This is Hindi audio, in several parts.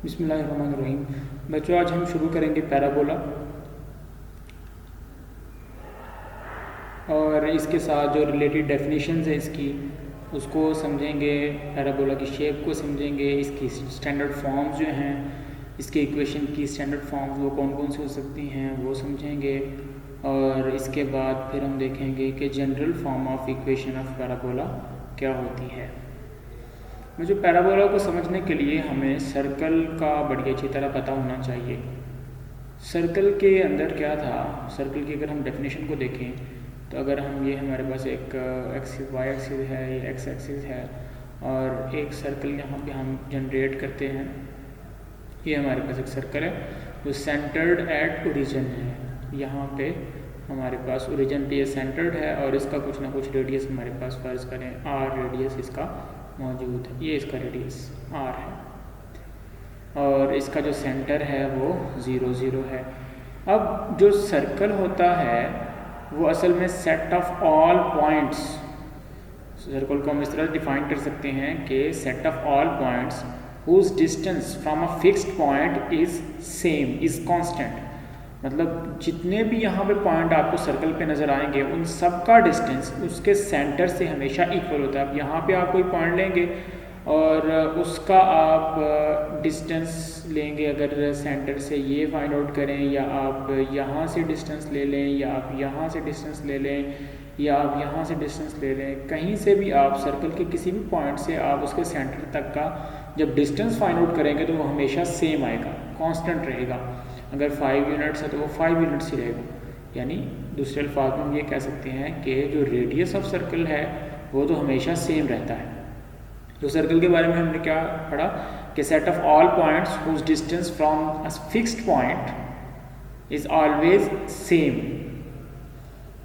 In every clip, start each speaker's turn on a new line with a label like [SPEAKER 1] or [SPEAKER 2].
[SPEAKER 1] बिस्मिल्लाहिर्रहमानिर्रहीम। बच्चों, आज हम शुरू करेंगे पैराबोला और इसके साथ जो रिलेटेड डेफिनेशंस है इसकी उसको समझेंगे। पैराबोला की शेप को समझेंगे, इसकी स्टैंडर्ड फॉर्म्स जो हैं, इसके इक्वेशन की स्टैंडर्ड फॉर्म्स वो कौन कौन सी हो सकती हैं वो समझेंगे। और इसके बाद फिर हम देखेंगे कि general form of equation of parabola क्या होती है। मुझे पैराबोला को समझने के लिए हमें सर्कल का बड़ी अच्छी तरह पता होना चाहिए। सर्कल के अंदर क्या था, सर्कल की अगर हम डेफिनेशन को देखें तो अगर हम ये हमारे पास एक एक्सिस वाई एक्सिस है, ये एक्स एक्सिस है और एक सर्कल यहाँ पे हम जनरेट करते हैं। ये हमारे पास एक सर्कल है जो सेंटर्ड एट ओरिजिन है। यहाँ पे हमारे पास ओरिजिन पे ये सेंटर्ड है और इसका कुछ ना कुछ रेडियस हमारे पास फर्ज करें आर रेडियस इसका मौजूद है। ये इसका रेडियस आर है और इसका जो सेंटर है वो 0 0 है। अब जो सर्कल होता है वो असल में set of all points, circle को हम इस तरह डिफाइन कर सकते हैं कि set of all points whose distance from a fixed point is same is constant. मतलब जितने भी यहाँ पे पॉइंट आपको सर्कल पे नज़र आएंगे उन सब का डिस्टेंस उसके सेंटर से हमेशा इक्वल होता है। अब यहाँ पे आप कोई पॉइंट लेंगे और उसका आप डिस्टेंस लेंगे, अगर सेंटर से ये फाइंड आउट करें या आप यहाँ से डिस्टेंस ले लें या आप यहाँ से डिस्टेंस ले लें या आप यहाँ से डिस्टेंस ले लें, कहीं से भी आप सर्कल के किसी भी पॉइंट से आप उसके सेंटर तक का जब डिस्टेंस फाइंड आउट करेंगे तो वो हमेशा सेम आएगा, कांस्टेंट रहेगा। अगर 5 यूनिट्स है तो वो 5 यूनिट्स ही रहेगा। यानी दूसरे अल्फाज में हम ये कह सकते हैं कि जो रेडियस ऑफ सर्कल है वो तो हमेशा सेम रहता है। तो सर्कल के बारे में हमने क्या पढ़ा कि set of all points whose distance from a fixed point is always same,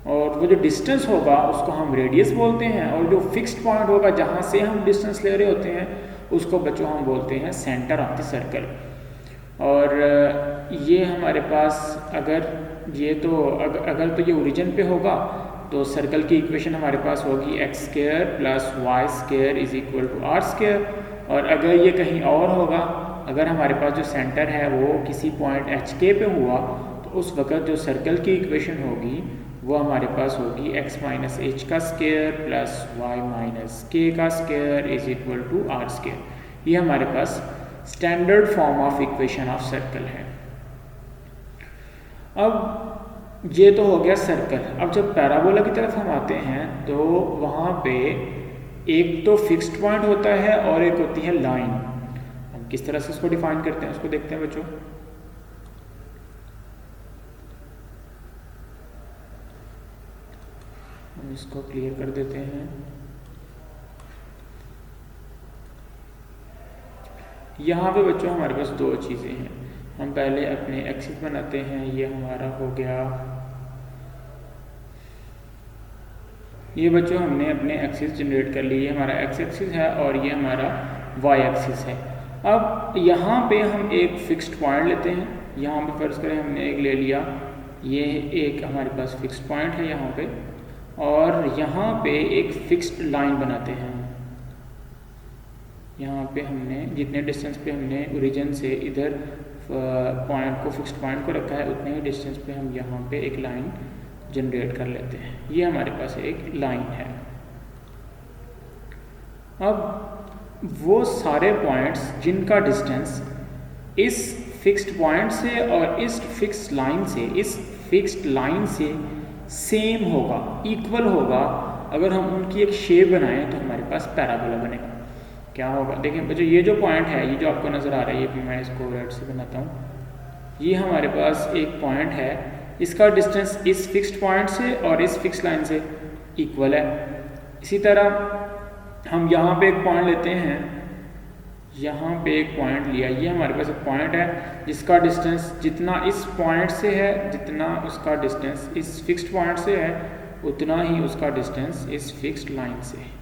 [SPEAKER 1] और वो जो डिस्टेंस होगा उसको हम रेडियस बोलते हैं और जो फिक्स्ड पॉइंट होगा जहाँ से हम डिस्टेंस ले रहे होते हैं उसको बच्चों हम बोलते हैं सेंटर ऑफ द सर्कल। और ये हमारे पास अगर ये ओरिजिन पे होगा तो सर्कल की इक्वेशन हमारे पास होगी x square plus y square is equal to r square. और अगर ये कहीं और होगा, अगर हमारे पास जो सेंटर है वो किसी पॉइंट एच के पे हुआ तो उस वक़्त जो सर्कल की इक्वेशन होगी वो हमारे पास होगी एक्स माइनस एच का square plus y minus k का square is equal to r square. ये हमारे पास standard form of equation of circle है। अब ये तो हो गया सर्कल। अब जब पैराबोला की तरफ हम आते हैं तो वहाँ पे एक तो फिक्स्ड पॉइंट होता है और एक होती है लाइन। हम किस तरह से इसको डिफाइन करते हैं उसको देखते हैं बच्चों। हम इसको क्लियर कर देते हैं। यहाँ पे बच्चों हमारे पास दो चीज़ें हैं। हम पहले अपने एक्सिस बनाते हैं। ये हमारा हो गया, ये बच्चों हमने अपने एक्सिस जनरेट कर लिए। हमारा एक्स एक्सिस है और ये हमारा वाई एक्सिस है। अब यहाँ पे हम एक फिक्स्ड पॉइंट लेते हैं। यहाँ पे फर्ज करें हमने एक ले लिया, ये एक हमारे पास फिक्स्ड पॉइंट है यहाँ पे, और यहाँ पे एक फिक्स्ड लाइन बनाते हैं। यहाँ पे हमने जितने डिस्टेंस पे हमने ओरिजिन से इधर पॉइंट को फिक्स्ड पॉइंट को रखा है उतने ही डिस्टेंस पे हम यहाँ पे एक लाइन जनरेट कर लेते हैं। ये हमारे पास एक लाइन है। अब वो सारे पॉइंट्स जिनका डिस्टेंस इस फिक्स्ड पॉइंट से और इस फिक्स्ड लाइन से सेम होगा, इक्वल होगा, अगर हम उनकी एक शेप बनाएं तो हमारे पास पैराबोला बनेगा। क्या होगा देखें बच्चों, ये जो पॉइंट है, ये जो आपको नज़र आ रहा है, ये भी मैं इसको रेड से बनाता हूँ। ये हमारे पास एक पॉइंट है, इसका डिस्टेंस इस फिक्स्ड पॉइंट से और इस फिक्स्ड लाइन से इक्वल है। इसी तरह हम यहाँ पे एक पॉइंट लेते हैं, यहाँ पे एक पॉइंट लिया, ये हमारे पास एक पॉइंट है जिसका डिस्टेंस जितना इस पॉइंट से है, जितना उसका डिस्टेंस इस फिक्स्ड पॉइंट से है, उतना ही उसका डिस्टेंस इस फिक्स्ड लाइन से है।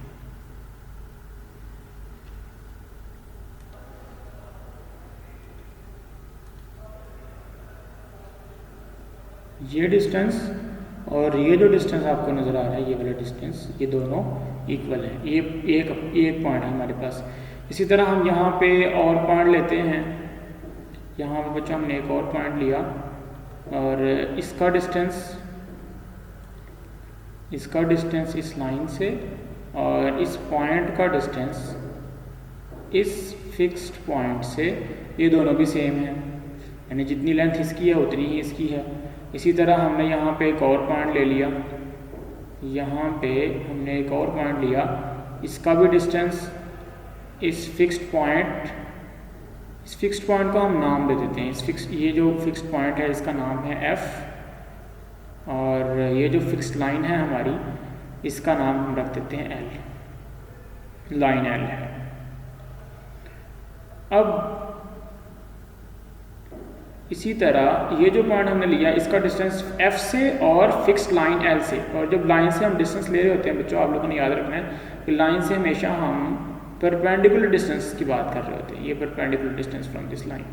[SPEAKER 1] ये डिस्टेंस और ये जो डिस्टेंस आपको नज़र आ रहा है, ये वाला डिस्टेंस, ये दोनों इक्वल है। ये एक पॉइंट है हमारे पास। इसी तरह हम यहाँ पे और पॉइंट लेते हैं, यहाँ पे बच्चों हमने एक और पॉइंट लिया और इसका डिस्टेंस इस लाइन से और इस पॉइंट का डिस्टेंस इस फिक्स्ड पॉइंट से, ये दोनों भी सेम है, यानी जितनी लेंथ इसकी है उतनी ही इसकी है। इसी तरह हमने यहाँ पे एक और पॉइंट ले लिया, यहाँ पे हमने एक और पॉइंट लिया, इसका भी डिस्टेंस इस फिक्स्ड पॉइंट को हम नाम दे देते हैं। ये जो फिक्स्ड पॉइंट है इसका नाम है F, और ये जो फिक्स्ड लाइन है हमारी इसका नाम हम रख देते हैं L, लाइन L है। अब इसी तरह ये जो पॉइंट हमने लिया इसका डिस्टेंस F से और फिक्स्ड लाइन L से, और जब लाइन से हम डिस्टेंस ले रहे होते हैं बच्चों, आप लोगों ने याद रखना है कि लाइन से हमेशा हम परपेंडिकुलर डिस्टेंस की बात कर रहे होते हैं, ये perpendicular distance from this line.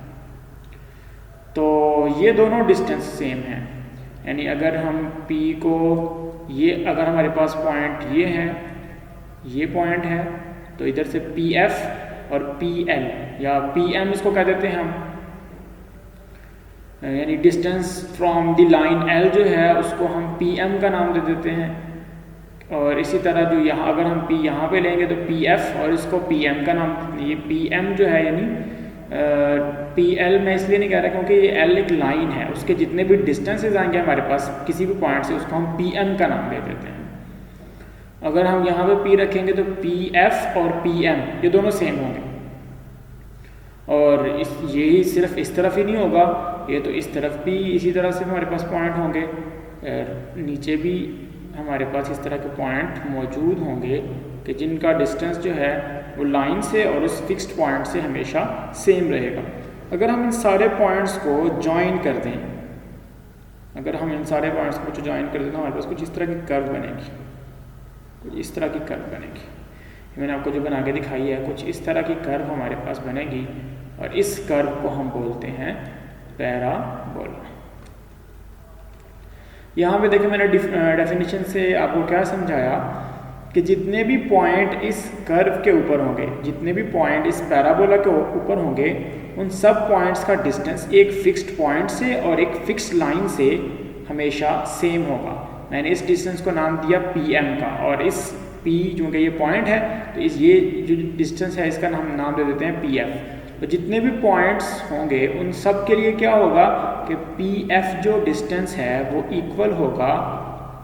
[SPEAKER 1] तो ये दोनों डिस्टेंस सेम है, यानी अगर हम P को, ये अगर हमारे पास पॉइंट ये है, ये पॉइंट है, तो इधर से PF और PL या PM इसको कह देते हैं हम, यानी distance from the line L जो है उसको हम PM का नाम दे देते हैं। और इसी तरह जो यहाँ अगर हम P यहाँ पे लेंगे तो PF और इसको PM का नाम, ये PM जो है यानी PL मैं इसलिए नहीं कह रहा क्योंकि ये L एक लाइन है, उसके जितने भी डिस्टेंसेस आएंगे हमारे पास किसी भी पॉइंट से उसको हम PM का नाम दे देते हैं। अगर हम यहाँ पे P रखेंगे तो PF और PM ये दोनों सेम होंगे, और यही सिर्फ इस तरफ ही नहीं होगा, ये तो इस तरफ भी इसी तरह से हमारे पास पॉइंट होंगे, नीचे भी हमारे पास इस तरह के पॉइंट मौजूद होंगे कि जिनका डिस्टेंस जो है वो लाइन से और उस फिक्स्ड पॉइंट से हमेशा सेम रहेगा। अगर हम इन सारे पॉइंट्स को ज्वाइन कर दें, तो हमारे पास कुछ इस तरह की कर्व बनेगी, मैंने आपको जो बना के दिखाई है कुछ इस तरह की कर्व हमारे पास बनेगी, और इस कर्व को हम बोलते हैं पैराबोला। यहाँ पे देखिए मैंने डेफिनेशन से आपको क्या समझाया कि जितने भी पॉइंट इस कर्व के ऊपर होंगे, जितने भी पॉइंट इस पैराबोला के ऊपर होंगे, उन सब पॉइंट्स का डिस्टेंस एक फिक्स्ड पॉइंट से और एक फिक्स्ड लाइन से हमेशा सेम होगा। मैंने इस डिस्टेंस को नाम दिया PM का, और इस P जो कि ये पॉइंट है तो ये जो डिस्टेंस है इसका नाम दे देते हैं PF। तो जितने भी पॉइंट्स होंगे उन सब के लिए क्या होगा कि PF जो डिस्टेंस है वो इक्वल होगा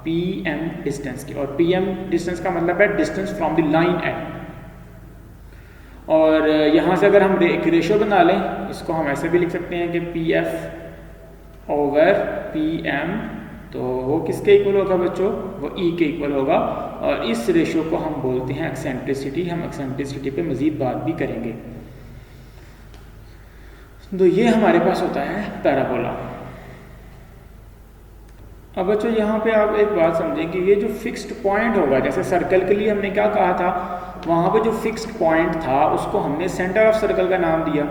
[SPEAKER 1] PM डिस्टेंस की, और PM डिस्टेंस का मतलब है distance from the line L। और यहाँ से अगर हम एक रेशो बना लें, इसको हम ऐसे भी लिख सकते हैं कि PF ओवर PM, तो वो किसके इक्वल होगा बच्चों, वो E के इक्वल होगा, और इस रेशो को हम बोलते हैं एक्सेंट्रिसिटी। हम एक्सेंट्रिसिटी पे मज़ीद बात भी करेंगे। तो ये हमारे पास होता है पैराबोला। अब बच्चों यहाँ पे आप एक बात समझें कि ये जो फिक्स्ड पॉइंट होगा, जैसे सर्कल के लिए हमने क्या कहा था, वहाँ पे जो फिक्स्ड पॉइंट था उसको हमने सेंटर ऑफ सर्कल का नाम दिया,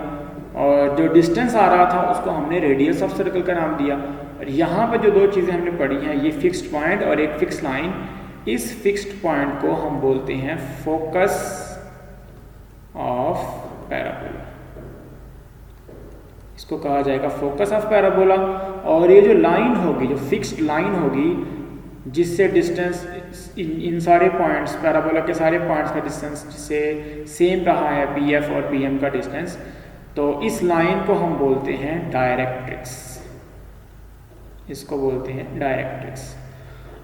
[SPEAKER 1] और जो डिस्टेंस आ रहा था उसको हमने रेडियस ऑफ सर्कल का नाम दिया। और यहाँ पर जो दो चीज़ें हमने पढ़ी हैं, ये फिक्स्ड पॉइंट और एक फिक्स लाइन, इस फिक्स्ड पॉइंट को हम बोलते हैं फोकस ऑफ पैराबोला, इसको कहा जाएगा फोकस ऑफ पैराबोला। और ये जो लाइन होगी, जो फिक्स्ड लाइन होगी, जिससे डिस्टेंस इन सारे पॉइंट्स, पैराबोला के सारे पॉइंट्स का डिस्टेंस जिससे सेम रहा है PF और PM का डिस्टेंस, तो इस लाइन को हम बोलते हैं डायरेक्ट्रिक्स, इसको बोलते हैं डायरेक्ट्रिक्स।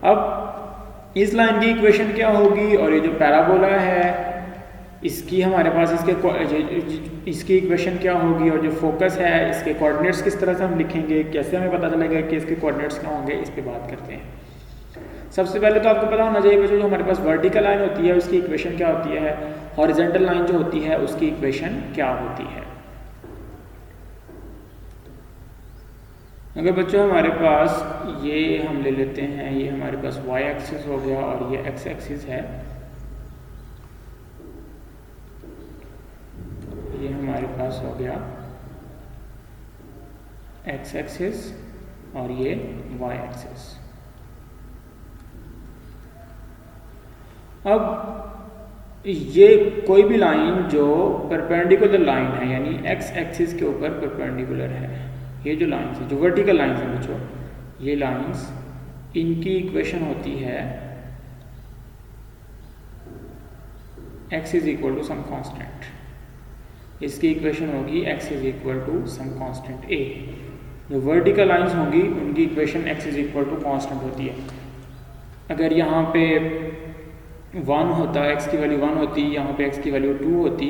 [SPEAKER 1] अब इस लाइन की इक्वेशन क्या होगी, और ये जो पैराबोला है इसकी हमारे पास इसकी इक्वेशन क्या होगी, और जो फोकस है इसके कोऑर्डिनेट्स किस तरह से हम लिखेंगे, कैसे हमें पता चलेगा कि इसके कोऑर्डिनेट्स क्या होंगे, इस पे बात करते हैं। सबसे पहले तो आपको पता होना चाहिए बच्चों, जो हमारे पास वर्टिकल लाइन होती है उसकी इक्वेशन क्या होती है, हॉरिजॉन्टल लाइन जो होती है उसकी इक्वेशन क्या होती है। अगर बच्चों हमारे पास ये हम ले लेते हैं, ये हमारे पास y एक्सिस हो गया और ये x एक्सिस है, ये हमारे पास हो गया x एक्सिस और ये y एक्सिस। अब ये कोई भी लाइन जो परपेंडिकुलर लाइन है यानी एक्स एक्सिस के ऊपर परपेंडिकुलर है, ये जो लाइंस है जो वर्टिकल लाइंस हैं बच्चों, ये लाइंस इनकी इक्वेशन होती है x is equal to some constant, इसकी इक्वेशन होगी x is equal to some constant a। जो वर्टिकल लाइंस होंगी उनकी equation x is equal to constant होती है। अगर यहाँ पे 1 होता, x की वैल्यू 1 होती, यहाँ पे x की वैल्यू 2 होती,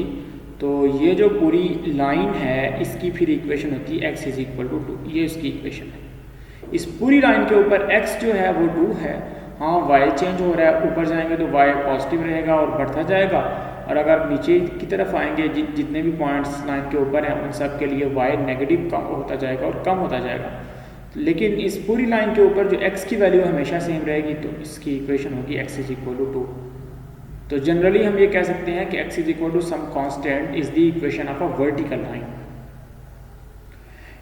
[SPEAKER 1] तो ये जो पूरी लाइन है इसकी फिर इक्वेशन होती है x इज इक्वल टू 2, ये इसकी इक्वेशन है। इस पूरी लाइन के ऊपर x जो है वो 2 है, हाँ y चेंज हो रहा है, ऊपर जाएंगे तो y पॉजिटिव रहेगा और बढ़ता जाएगा, और अगर नीचे की तरफ आएंगे जितने भी पॉइंट्स लाइन के ऊपर हैं उन सब के लिए y नेगेटिव कम होता जाएगा और कम होता जाएगा। लेकिन इस पूरी लाइन के ऊपर जो x की वैल्यू हमेशा सेम रहेगी, तो इसकी इक्वेशन होगी x इज इक्वल टू 2। तो जनरली हम ये कह सकते हैं कि x is equal to some constant is the equation of a vertical line.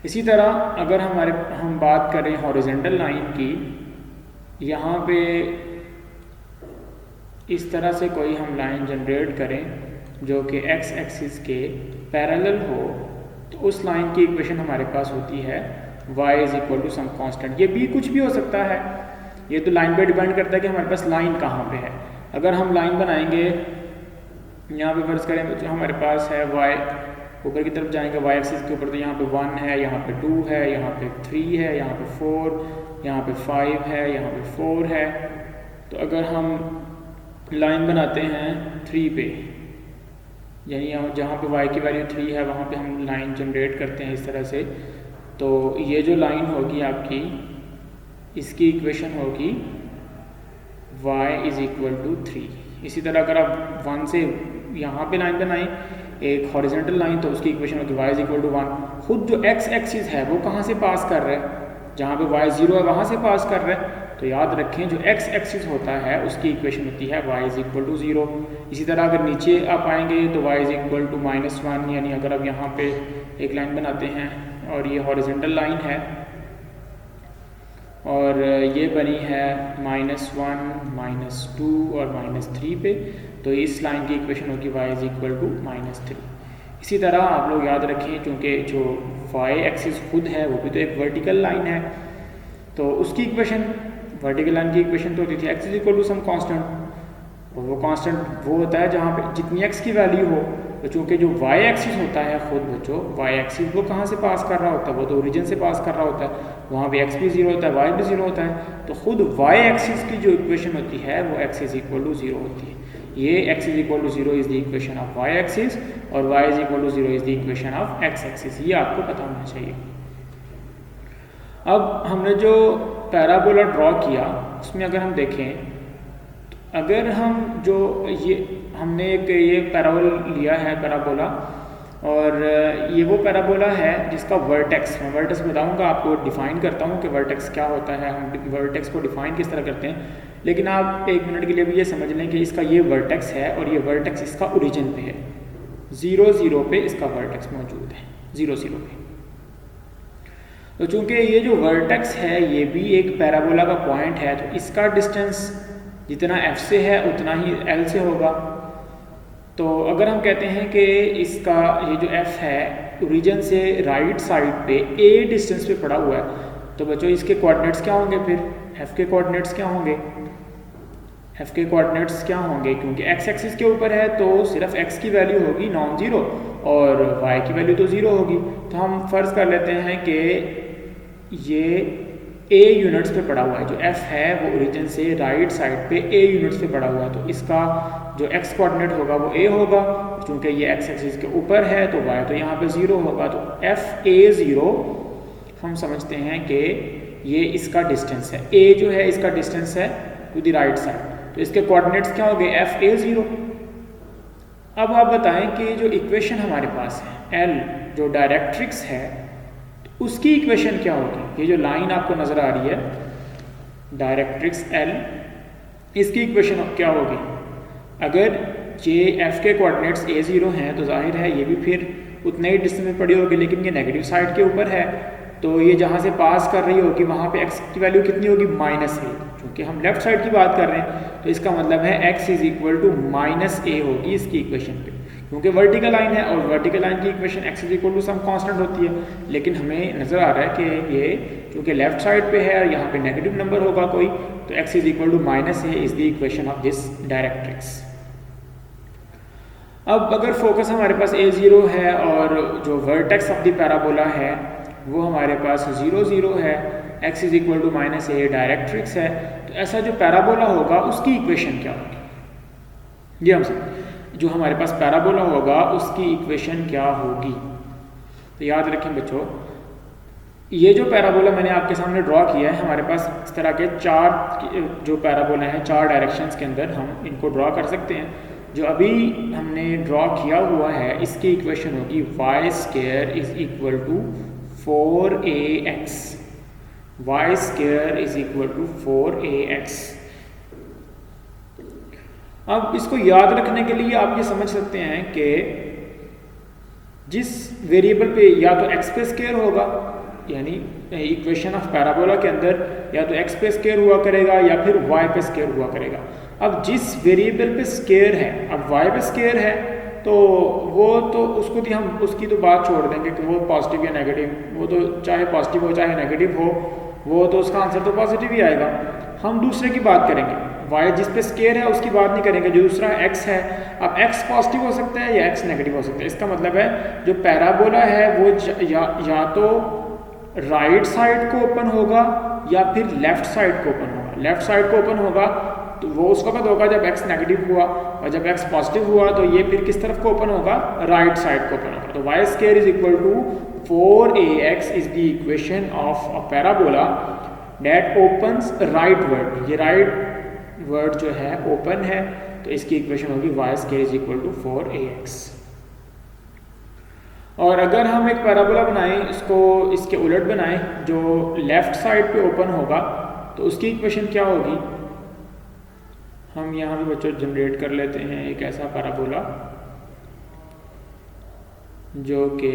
[SPEAKER 1] इसी तरह अगर हम बात करें हॉरिजॉन्टल लाइन की, यहाँ पे इस तरह से कोई हम लाइन जनरेट करें जो कि x एक्सिस के पैरेलल हो, तो उस लाइन की इक्वेशन हमारे पास होती है y is equal to some constant. ये भी कुछ भी हो सकता है, ये तो लाइन पे डिपेंड करता है कि हमारे पास लाइन कहाँ पे है। अगर हम लाइन बनाएंगे, यहाँ पे फर्ज करें तो हमारे पास है y, ऊपर की तरफ जाएंगे y एक्सिस के ऊपर, तो यहाँ पे 1 है, यहाँ पे 2 है, यहाँ पे 3 है, यहाँ पे 4, यहाँ पे 5 है, यहाँ पे 4 है। तो अगर हम लाइन बनाते हैं 3 पे, यानी जहाँ पे y की वैल्यू 3 है वहाँ पे हम लाइन जनरेट करते हैं इस तरह से, तो ये जो लाइन होगी आपकी, इसकी इक्वेशन होगी y इज इक्वल टू 3। इसी तरह अगर आप 1 से यहाँ पे लाइन बनाएं एक हॉरिजॉन्टल लाइन, तो उसकी इक्वेशन होगी y इज इक्वल टू 1। खुद जो x एक्सिस है वो कहाँ से पास कर रहा है, जहाँ पे y 0 है वहाँ से पास कर रहा है। तो याद रखें जो x एक्सिस होता है उसकी इक्वेशन होती है y इज इक्वल टू 0। इसी तरह अगर नीचे आप आएंगे तो y इज इक्वल टू -1, यानी अगर आप यहाँ पे एक लाइन बनाते हैं और ये हॉरिजॉन्टल लाइन है और ये बनी है -1, -2 और -3 पे, तो इस लाइन की इक्वेशन होगी y इज इक्वल टू -3। इसी तरह आप लोग याद रखें क्योंकि जो y एक्सिस खुद है वो भी तो एक वर्टिकल लाइन है, तो उसकी इक्वेशन, वर्टिकल लाइन की इक्वेशन तो होती थी x is equal to some constant, और वो कांस्टेंट वो होता है जहाँ पे जितनी x की वैल्यू हो। तो चूँकि जो y एक्सिस होता है खुद बच्चों, y एक्सिस वो कहाँ से पास कर रहा होता है, वो तो ओरिजिन से पास कर रहा होता है, वहाँ पे x भी 0 होता है, y भी 0 होता है। तो खुद y एक्सिस की जो इक्वेशन होती है वो x इज इक्वल टू 0 होती है। ये x is equal to 0 is the equation of y axis और y is equal to 0 is the equation of x axis, ये आपको पता होना चाहिए। अब हमने जो पैराबोला ड्रॉ किया उसमें अगर हम देखें, तो अगर हम जो ये हमने एक ये पैराबोला लिया है पैराबोला, और ये वो पैराबोला है जिसका वर्टेक्स, मैं वर्टेक्स बताऊंगा आपको, डिफाइन करता हूँ कि वर्टेक्स क्या होता है, हम वर्टेक्स को डिफाइन किस तरह करते हैं। लेकिन आप एक मिनट के लिए भी ये समझ लें कि इसका ये वर्टेक्स है और ये वर्टेक्स इसका ओरिजिन पे है, 0 0 पे इसका वर्टेक्स मौजूद है, 0 0 पे। तो चूंकि ये जो वर्टेक्स है ये भी एक पैराबोला का पॉइंट है, तो इसका डिस्टेंस जितना f से है उतना ही l से होगा। तो अगर हम कहते हैं कि इसका ये जो f है ओरिजिन से राइट साइड पे a डिस्टेंस पे पड़ा हुआ है, तो बच्चों इसके कोऑर्डिनेट्स क्या होंगे, फिर f के कोऑर्डिनेट्स क्या होंगे, f के कोऑर्डिनेट्स क्या होंगे, क्योंकि x एक्सिस के ऊपर है तो सिर्फ x की वैल्यू होगी नॉन ज़ीरो और y की वैल्यू तो ज़ीरो होगी। तो हम फ़र्ज़ कर लेते हैं कि ये a यूनिट्स पे पड़ा हुआ है, जो f है वो ओरिजिन से राइट साइड पे a यूनिट्स पे पड़ा हुआ है, तो इसका जो x कोऑर्डिनेट होगा वो a होगा, क्योंकि ये x एक्सिस के ऊपर है तो y तो यहाँ पे 0 होगा। तो f a 0 हम समझते हैं कि ये इसका डिस्टेंस है, a जो है इसका डिस्टेंस है टू द राइट साइड, तो इसके कोऑर्डिनेट्स क्या हो गए, f a 0। अब आप बताएं कि जो इक्वेशन हमारे पास है l जो डायरेक्ट्रिक्स है, तो उसकी इक्वेशन क्या होगी, ये जो लाइन आपको नज़र आ रही है डायरेक्ट्रिक्स l, इसकी इक्वेशन क्या होगी। अगर ये f के कोऑर्डिनेट्स a 0 हैं तो जाहिर है ये भी फिर उतने ही डिस्टेंस में पड़ी होगी, लेकिन ये नेगेटिव साइड के ऊपर है, तो ये जहाँ से पास कर रही होगी वहाँ पे x की वैल्यू कितनी होगी, -1, क्योंकि हम लेफ्ट साइड की बात कर रहे हैं तो इसका मतलब है x is equal to minus a होगी इसकी इक्वेशन पे, क्योंकि वर्टिकल लाइन है और वर्टिकल लाइन की equation x is equal to some constant होती है। लेकिन हमें नज़र आ रहा है कि ये क्योंकि लेफ्ट साइड पे है और यहाँ पे नेगेटिव नंबर होगा कोई, तो x is equal to minus a is the equation of this directrix. अब अगर फोकस हमारे पास a0 है और जो वर्टेक्स ऑफ द पैराबोला है वो हमारे पास 0 0 है, x is equal to minus a directrix है, तो ऐसा जो पैराबोला होगा उसकी इक्वेशन क्या होगी, ये हम समझ, जो हमारे पास पैराबोला होगा उसकी इक्वेशन क्या होगी। तो याद रखें बच्चों, ये जो पैराबोला मैंने आपके सामने ड्रॉ किया है, हमारे पास इस तरह के चार जो पैराबोला हैं चार डायरेक्शंस के अंदर हम इनको ड्रॉ कर सकते हैं। जो अभी हमने ड्रॉ किया हुआ है इसकी इक्वेशन होगी y square is equal to 4ax, y square is equal to 4ax। अब इसको याद रखने के लिए आप ये समझ सकते हैं कि जिस वेरिएबल पे या तो x पे स्क्वायर होगा, यानी इक्वेशन ऑफ पैराबोला के अंदर या तो x पे स्क्वायर हुआ करेगा या फिर y पे स्क्वायर हुआ करेगा। अब जिस वेरिएबल पे स्क्वायर है, अब y पे स्क्वायर है तो वो तो उसको भी हम उसकी तो बात छोड़ देंगे कि वो पॉजिटिव या नेगेटिव, वो तो चाहे पॉजिटिव हो चाहे नेगेटिव हो वो तो उसका आंसर तो पॉजिटिव ही आएगा। हम दूसरे की बात करेंगे, y जिस पे स्क्वायर है उसकी बात नहीं करेंगे, जो दूसरा x है। अब x पॉजिटिव हो सकता है या x नेगेटिव हो सकता है। इसका मतलब है जो पैराबोला है वो या तो राइट साइड को ओपन होगा या फिर लेफ्ट साइड को ओपन होगा। लेफ्ट साइड को ओपन होगा तो वो उस वक्त होगा जब x नेगेटिव हुआ, और जब x पॉजिटिव हुआ तो ये फिर किस तरफ को ओपन होगा, राइट साइड को ओपन होगा। तो y square is equal to 4ax is the equation of a parabola that opens rightward. ये राइट वर्ड जो है ओपन है, तो इसकी इक्वेशन होगी y square is equal to 4ax। और अगर हम एक पैराबोला बनाएं, इसको इसके उलट बनाएं जो लेफ्ट साइड पे ओपन होगा, तो उसकी इक्वेशन क्या होगी। हम यहाँ भी बच्चों जनरेट कर लेते हैं एक ऐसा पैराबोला जो कि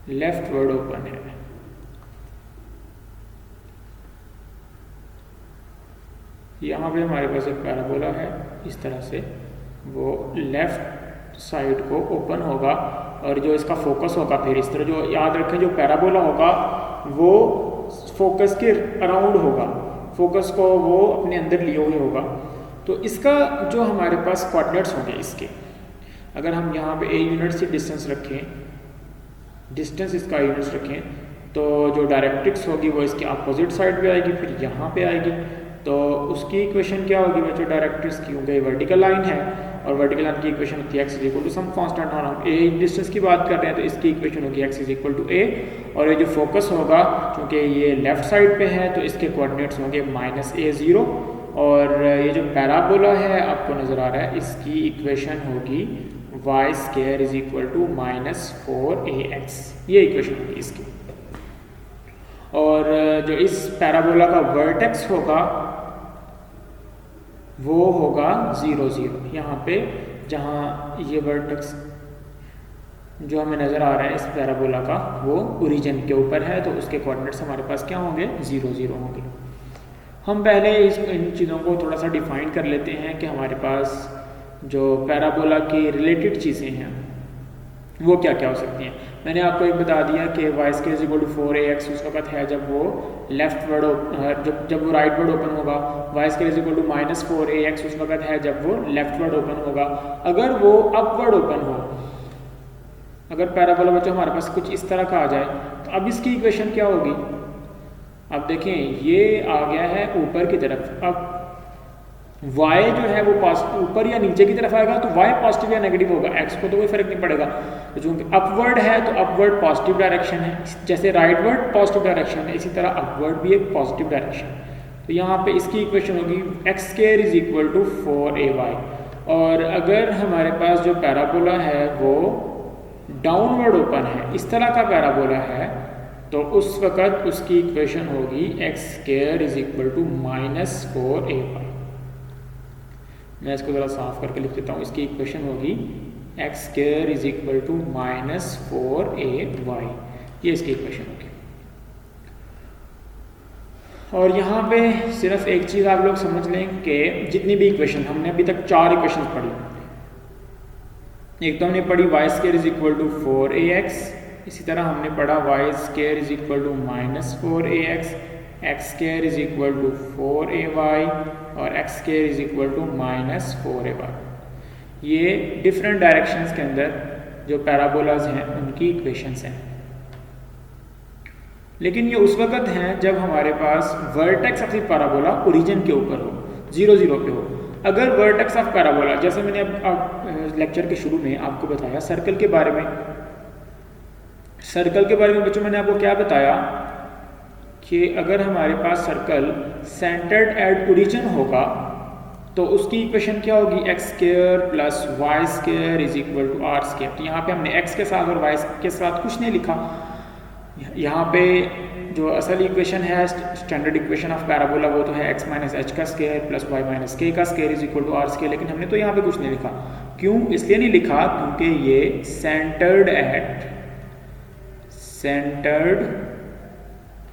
[SPEAKER 1] लेफ्ट वर्ड ओपन है। यहाँ पे हमारे पास एक पैराबोला है इस तरह से, वो लेफ्ट साइड को ओपन होगा और जो इसका फोकस होगा फिर इस तरह, जो याद रखें जो पैराबोला होगा वो फोकस के अराउंड होगा, फोकस को वो अपने अंदर लिए हुए होगा। तो इसका जो हमारे पास कोऑर्डिनेट्स होंगे इसके, अगर हम यहाँ पे a यूनिट से डिस्टेंस रखें, डिस्टेंस इसका यूनिट्स रखें, तो जो डायरेक्ट्रिक्स होगी वो इसके अपोजिट साइड पे आएगी, फिर यहाँ पे आएगी। तो उसकी इक्वेशन क्या होगी बच्चों डायरेक्ट्रिक्स की, क्योंकि वर्टिकल लाइन है और वर्टिकल लाइन की इक्वेशन होती है x is equal to some constant, और हम a डिस्टेंस की बात कर रहे हैं तो इसकी इक्वेशन होगी x is equal to a। और ये जो फोकस होगा क्योंकि ये लेफ्ट साइड पे है तो इसके कोऑर्डिनेट्स होंगे -a0। और ये जो पैराबोला है आपको नज़र आ रहा है, इसकी इक्वेशन होगी y square is equal to -4ax, ये इक्वेशन होगी इसकी। और जो इस पैराबोला का वर्टेक्स होगा वो होगा 0 0, यहाँ पे जहाँ ये वर्टेक्स जो हमें नज़र आ रहा है इस पैराबोला का वो ओरिजिन के ऊपर है, तो उसके कोऑर्डिनेट्स हमारे पास क्या होंगे 0 0 होंगे। हम पहले इन चीज़ों को थोड़ा सा डिफाइन कर लेते हैं कि हमारे पास जो पैराबोला की रिलेटेड चीज़ें हैं वो क्या क्या हो सकती हैं। मैंने आपको एक बता दिया कि y square is equal to 4ax उस वक्त है जब वो लेफ्ट वर्ड जब वो राइट वर्ड ओपन होगा, y square is equal to -4ax उस वक्त है जब वो लेफ्ट वर्ड ओपन होगा। अगर वो अपवर्ड ओपन हो, अगर पैराबोला बच्चों हमारे पास कुछ इस तरह का आ जाए, तो अब इसकी इक्वेशन क्या होगी। अब देखें ये आ गया है ऊपर की तरफ, अब y जो है वो ऊपर या नीचे की तरफ आएगा तो y पॉजिटिव या नेगेटिव होगा, x को तो कोई फर्क नहीं पड़ेगा। तो चूंकि अपवर्ड है तो अपवर्ड पॉजिटिव डायरेक्शन है, जैसे राइटवर्ड पॉजिटिव डायरेक्शन है इसी तरह अपवर्ड भी एक पॉजिटिव डायरेक्शन है। तो यहाँ पे इसकी इक्वेशन होगी x square is equal to 4ay। और अगर हमारे पास जो पैराबोला है वो डाउनवर्ड ओपन है, इस तरह का पैराबोला है, तो उस वक़्त उसकी इक्वेशन होगी x square is equal to -4ay। मैं इसको ज़रा साफ करके लिख देता हूँ, इसकी इक्वेशन होगी x square is equal to -4ay, ये इसकी इक्वेशन होगी। और यहाँ पे सिर्फ एक चीज़ आप लोग समझ लें कि जितनी भी इक्वेशन हमने अभी तक 4 इक्वेशन पढ़ी, एक तो हमने पढ़ी y square is equal to 4ax, इसी तरह हमने पढ़ा y square is equal to -4ax, x square is equal to 4ay और x square is equal to -4ay। ये डिफरेंट डायरेक्शंस के अंदर जो पैराबोलाज हैं उनकी इक्वेशंस हैं। लेकिन ये उस वक्त हैं जब हमारे पास vertex of the parabola origin के ऊपर हो, 0 0 पे हो। अगर वर्टेक्स ऑफ पैराबोला, जैसे मैंने अब लेक्चर के शुरू में आपको बताया सर्कल के बारे में, बच्चों मैंने आपको क्या बताया कि अगर हमारे पास सर्कल सेंटर्ड एट ओरिजिन होगा तो उसकी इक्वेशन क्या होगी, x square plus y square is equal to r square. तो यहाँ पे हमने एक्स के साथ और वाई के साथ कुछ नहीं लिखा, यहाँ पे जो असल इक्वेशन है स्टैंडर्ड इक्वेशन ऑफ पैराबोला वो तो है एक्स माइनस एच का square plus y minus k का square is equal to r square. लेकिन हमने तो यहाँ पे कुछ नहीं लिखा, क्यों? इसलिए नहीं लिखा क्योंकि ये सेंटर्ड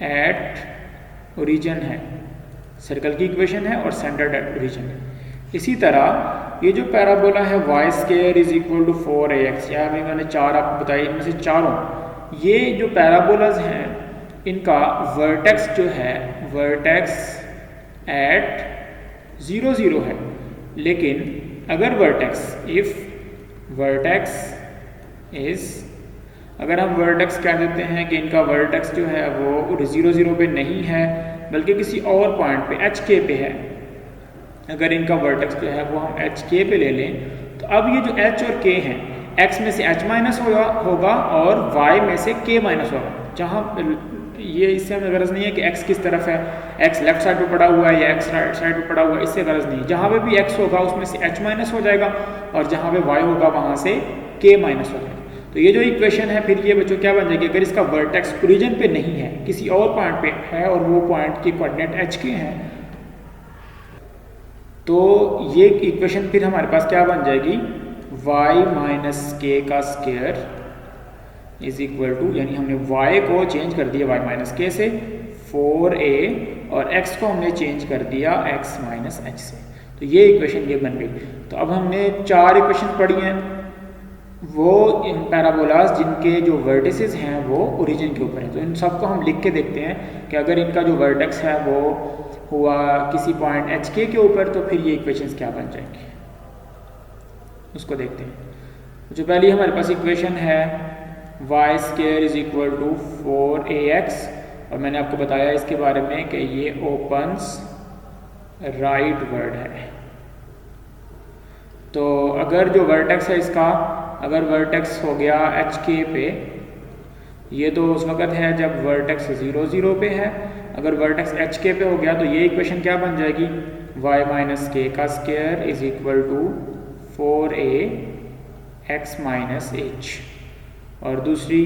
[SPEAKER 1] एट ओरिजिन है, सर्कल की इक्वेशन है और सेंटर्ड एट ओरिजिन है। इसी तरह ये जो पैराबोला है y square is equal to 4ax, यहाँ भी मैंने 4 आपको बताई, इनमें से चारों ये जो पैराबोलाज हैं इनका वर्टेक्स जो है वर्टेक्स एट 0 0 है। लेकिन अगर अगर हम वर्टेक्स क्या देते हैं कि इनका वर्टेक्स जो है वो 0 0 पे नहीं है बल्कि किसी और पॉइंट पे HK पे है, अगर इनका वर्टेक्स जो है वो हम HK पे ले लें तो अब ये जो H और K हैं, x में से h माइनस होगा और y में से k माइनस होगा। जहाँ ये इससे हमें गरज नहीं है कि x किस तरफ है, x लेफ्ट साइड पे पड़ा हुआ है या x राइट साइड पे पड़ा हुआ है, इससे गरज नहीं। जहाँ पे भी x होगा उसमें से h माइनस हो जाएगा और जहाँ पे y होगा वहाँ से k माइनस हो जाएगा। तो ये जो इक्वेशन है फिर ये बच्चों क्या बन जाएगी, अगर इसका वर्टेक्स ओरिजिन पे नहीं है किसी और पॉइंट पे है और वो पॉइंट के कोऑर्डिनेट h के हैं तो ये इक्वेशन फिर हमारे पास क्या बन जाएगी, y माइनस के का स्क्वायर इज इक्वल टू, यानी हमने y को चेंज कर दिया y माइनस के से 4a और x को हमने चेंज कर दिया x माइनस h से। तो ये इक्वेशन ये बन गई। तो अब हमने 4 इक्वेशन पढ़ी हैं, वो इन पैराबोलास जिनके जो वर्टिसेस हैं वो ओरिजिन के ऊपर हैं। तो इन सबको हम लिख के देखते हैं कि अगर इनका जो वर्टेक्स है वो हुआ किसी पॉइंट HK के ऊपर तो फिर ये इक्वेशंस क्या बन जाएंगी उसको देखते हैं। जो पहली हमारे पास इक्वेशन है y square is equal to 4ax और मैंने आपको बताया इसके बारे में कि ये ओपन्स राइट वर्ड है। तो अगर जो वर्टेक्स है इसका, अगर वर्टेक्स हो गया HK पे, ये तो उस वक्त है जब वर्टेक्स 0 0 पे है। अगर वर्टेक्स HK पे हो गया तो ये इक्वेशन क्या बन जाएगी, y माइनस के का square is equal to 4ax minus h और दूसरी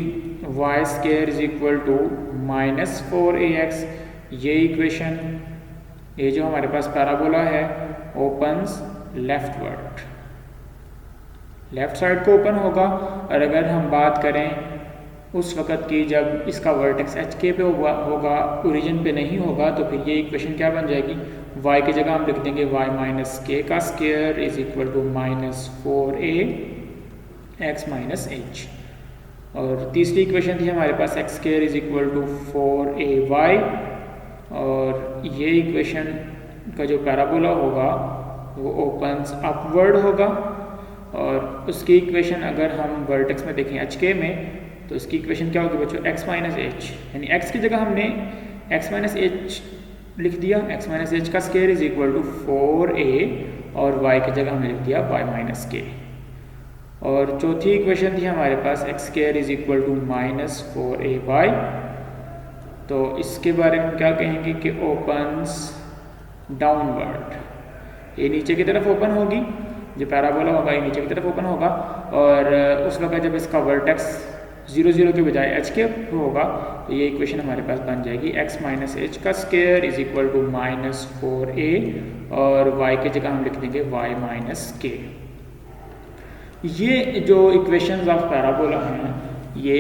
[SPEAKER 1] y square is equal to minus 4ax। ये इक्वेशन, ये जो हमारे पास पैराबोला है ओपन्स लेफ्टवर्ड, लेफ्ट साइड को ओपन होगा। और अगर हम बात करें उस वक़्त की जब इसका वर्टेक्स HK पे होगा ओरिजिन पे नहीं होगा तो फिर ये इक्वेशन क्या बन जाएगी, y की जगह हम लिख देंगे y माइनस के का square is equal to minus 4ax minus h। और तीसरी इक्वेशन थी हमारे पास x square is equal to 4ay और ये इक्वेशन का जो पैराबोला होगा वो ओपन्स अपवर्ड होगा। और उसकी इक्वेशन अगर हम वर्टेक्स में देखें HK में तो इसकी इक्वेशन क्या होगी बच्चों, x माइनस एच, यानी x की जगह हमने x माइनस एच लिख दिया, x माइनस एच का square is equal to 4a और y की जगह हमने लिख दिया y माइनस के। और चौथी इक्वेशन थी हमारे पास x square is equal to minus 4ay। तो इसके बारे में क्या कहेंगे कि ओपन्स डाउनवर्ड, ये नीचे की तरफ ओपन होगी, जो पैराबोला होगा ये नीचे की तरफ ओपन होगा। और उस वक्त जब इसका वर्टेक्स 0 0 के बजाय HK होगा तो ये इक्वेशन हमारे पास बन जाएगी x माइनस एच का square is equal to minus 4a और y की जगह हम लिख देंगे y माइनस के। ये जो इक्वेशंस ऑफ पैराबोला हैं ये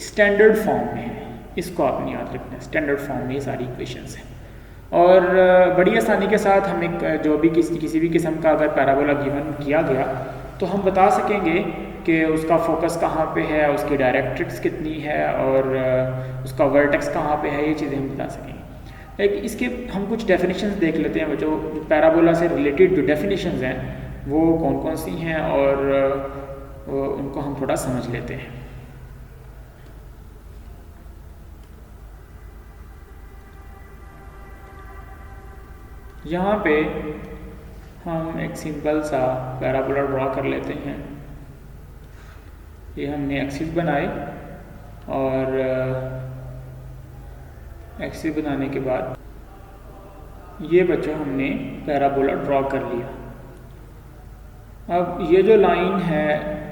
[SPEAKER 1] स्टैंडर्ड फॉर्म में है, इसको आपने याद रखना है, स्टैंडर्ड फॉर्म में ये सारी इक्वेशंस हैं। और बड़ी आसानी के साथ हम एक जो भी किसी भी किस्म का अगर पैराबोला गिवन किया गया तो हम बता सकेंगे कि उसका फोकस कहाँ पे है, उसकी डायरेक्ट्रिक्स कितनी है और उसका वर्टेक्स कहाँ पे है, ये चीज़ें हम बता सकेंगे। एक इसके हम कुछ डेफिनेशंस देख लेते हैं, जो पैराबोला से रिलेटेड जो डेफिनेशंस हैं वो कौन कौन सी हैं और उनको हम थोड़ा समझ लेते हैं। यहाँ पे हम एक सिंपल सा पैराबोला ड्रॉ कर लेते हैं। ये हमने एक्सिस बनाए और एक्सिस बनाने के बाद ये बच्चों हमने पैराबोला ड्रॉ कर लिया। अब ये जो लाइन है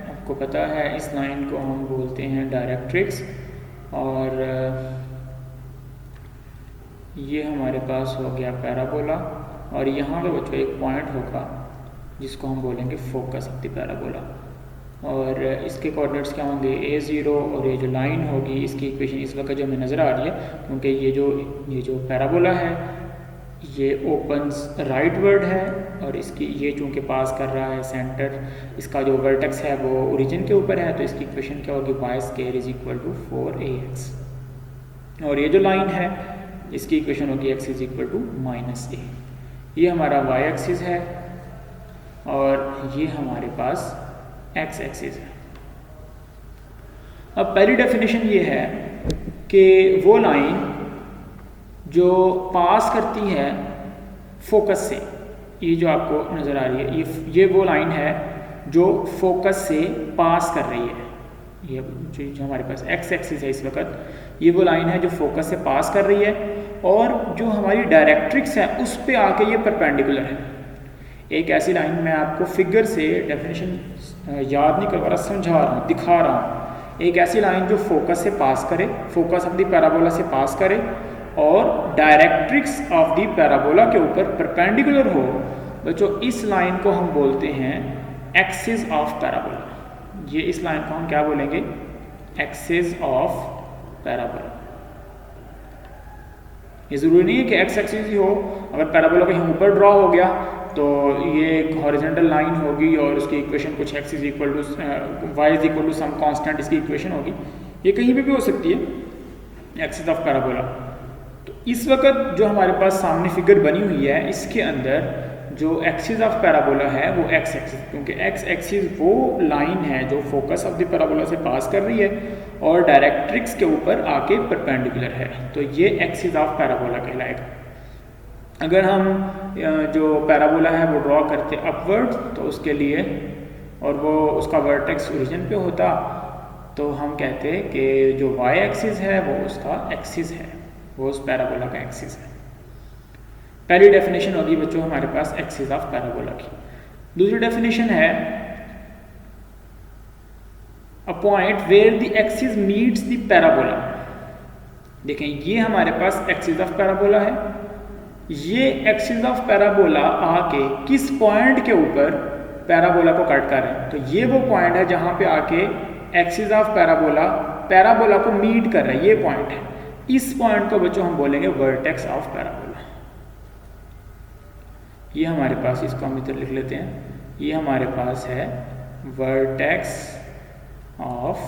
[SPEAKER 1] आपको पता है, इस लाइन को हम बोलते हैं डायरेक्ट्रिक्स और ये हमारे पास हो गया पैराबोला और यहाँ पे बच्चों एक पॉइंट होगा जिसको हम बोलेंगे फोकस ऑफ द पैराबोला और इसके कोऑर्डिनेट्स क्या होंगे a0 और ये जो लाइन होगी इसकी इक्वेशन इस वक्त जो हमें नज़र आ रही है, क्योंकि ये जो पैराबोला है ये ओपन्स राइटवर्ड है और इसकी ये चूँकि पास कर रहा है सेंटर, इसका जो वर्टेक्स है वो ओरिजिन के ऊपर है, तो इसकी इक्वेशन क्या होगी y square is equal to 4ax और ये जो लाइन है इसकी इक्वेशन होगी x is equal to -a। ये हमारा y एक्सिस है और ये हमारे पास x एक्सिस है। अब पहली डेफिनेशन ये है कि वो लाइन जो पास करती है फोकस से, ये जो आपको नज़र आ रही है ये वो लाइन है जो फोकस से पास कर रही है। ये जो हमारे पास x एक्सिस है इस वक्त, ये वो लाइन है जो फोकस से पास कर रही है और जो हमारी डायरेक्ट्रिक्स है उस पे आके ये परपेंडिकुलर है। एक ऐसी लाइन, मैं आपको फिगर से डेफिनेशन याद नहीं करवा रहा, समझा रहा हूँ, दिखा रहा हूँ। एक ऐसी लाइन जो फोकस से पास करे, फोकस ऑफ द पैराबोला से पास करे और डायरेक्ट्रिक्स ऑफ द पैराबोला के ऊपर परपेंडिकुलर हो, बच्चों इस लाइन को हम बोलते हैं एक्सिस ऑफ पैराबोला। ये इस लाइन को हम क्या बोलेंगे, एक्सिस ऑफ पैराबोला। ये ज़रूरी नहीं है कि एक्स एक्सिस ही हो, अगर पैराबोला कहीं ऊपर ड्रॉ हो गया तो ये एक हॉरिजॉन्टल लाइन होगी और उसकी इक्वेशन कुछ x is equal to y is equal to some constant इसकी इक्वेशन होगी, ये कहीं पे भी हो सकती है एक्सिस ऑफ पैराबोला। तो इस वक्त जो हमारे पास सामने फिगर बनी हुई है इसके अंदर जो एक्सिस ऑफ पैराबोला है वो x एक्सिस, क्योंकि x एक्सिस वो लाइन है जो फोकस ऑफ द पैराबोला से पास कर रही है और डायरेक्ट्रिक्स के ऊपर आके परपेंडिकुलर है, तो ये एक्सिस ऑफ पैराबोला कहलाएगा। अगर हम जो पैराबोला है वो ड्रॉ करते अपवर्ड तो उसके लिए, और वो उसका वर्टेक्स ओरिजिन पे होता, तो हम कहते कि जो y एक्सिस है वो उसका एक्सिस है, वो उस पैराबोला का एक्सिस है। पहली डेफिनेशन होगी बच्चों हमारे पास एक्सिस ऑफ पैराबोला की। दूसरी डेफिनेशन है a point where the axis meets the parabola. देखें ये हमारे पास एक्सिस ऑफ पैराबोला है, ये एक्सिस ऑफ पैराबोला आके किस पॉइंट के ऊपर पैराबोला को कट कर रहे हैं, तो ये वो पॉइंट है जहां पे आके एक्सिस ऑफ पैराबोला पैराबोला को मीट कर रहा है, ये पॉइंट है। इस पॉइंट को बच्चों हम बोलेंगे वर्टेक्स ऑफ पैराबोला। ये हमारे पास, इसको हम इधर लिख लेते हैं, ये हमारे पास है वर्टेक्स ऑफ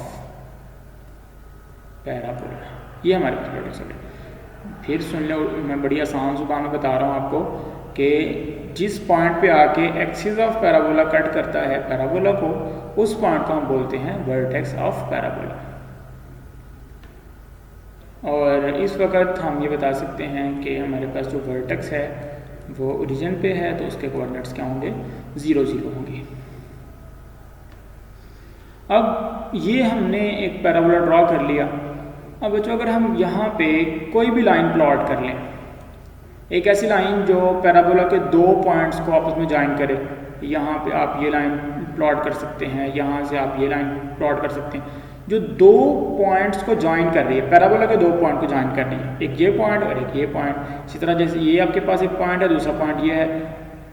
[SPEAKER 1] पैराबोला, ये हमारे पास वर्टेक्स है। फिर सुन लो, मैं बड़ी आसान जुबान में बता रहा हूँ आपको कि जिस पॉइंट पे आके एक्सिस ऑफ पैराबोला कट करता है पैराबोला को, उस पॉइंट को हम बोलते हैं वर्टेक्स ऑफ पैराबोला। और इस वक्त हम ये बता सकते हैं कि हमारे पास जो वर्टेक्स है वो ओरिजिन पे है, तो उसके कोऑर्डिनेट्स क्या होंगे, 0 0 होंगे। अब ये हमने एक पैराबोला ड्रॉ कर लिया। अब बच्चों अगर हम यहाँ पे कोई भी लाइन प्लॉट कर लें, एक ऐसी लाइन जो पैराबोला के 2 पॉइंट्स को आपस में ज्वाइन करे, यहाँ पे आप ये लाइन प्लॉट कर सकते हैं, यहाँ से आप ये लाइन प्लॉट कर सकते हैं, जो 2 पॉइंट्स को ज्वाइन कर रही है, पैराबोला के 2 पॉइंट को ज्वाइन कर रही है, एक ये पॉइंट और एक ये पॉइंट। इसी तरह जैसे ये आपके पास एक पॉइंट है, दूसरा पॉइंट ये है,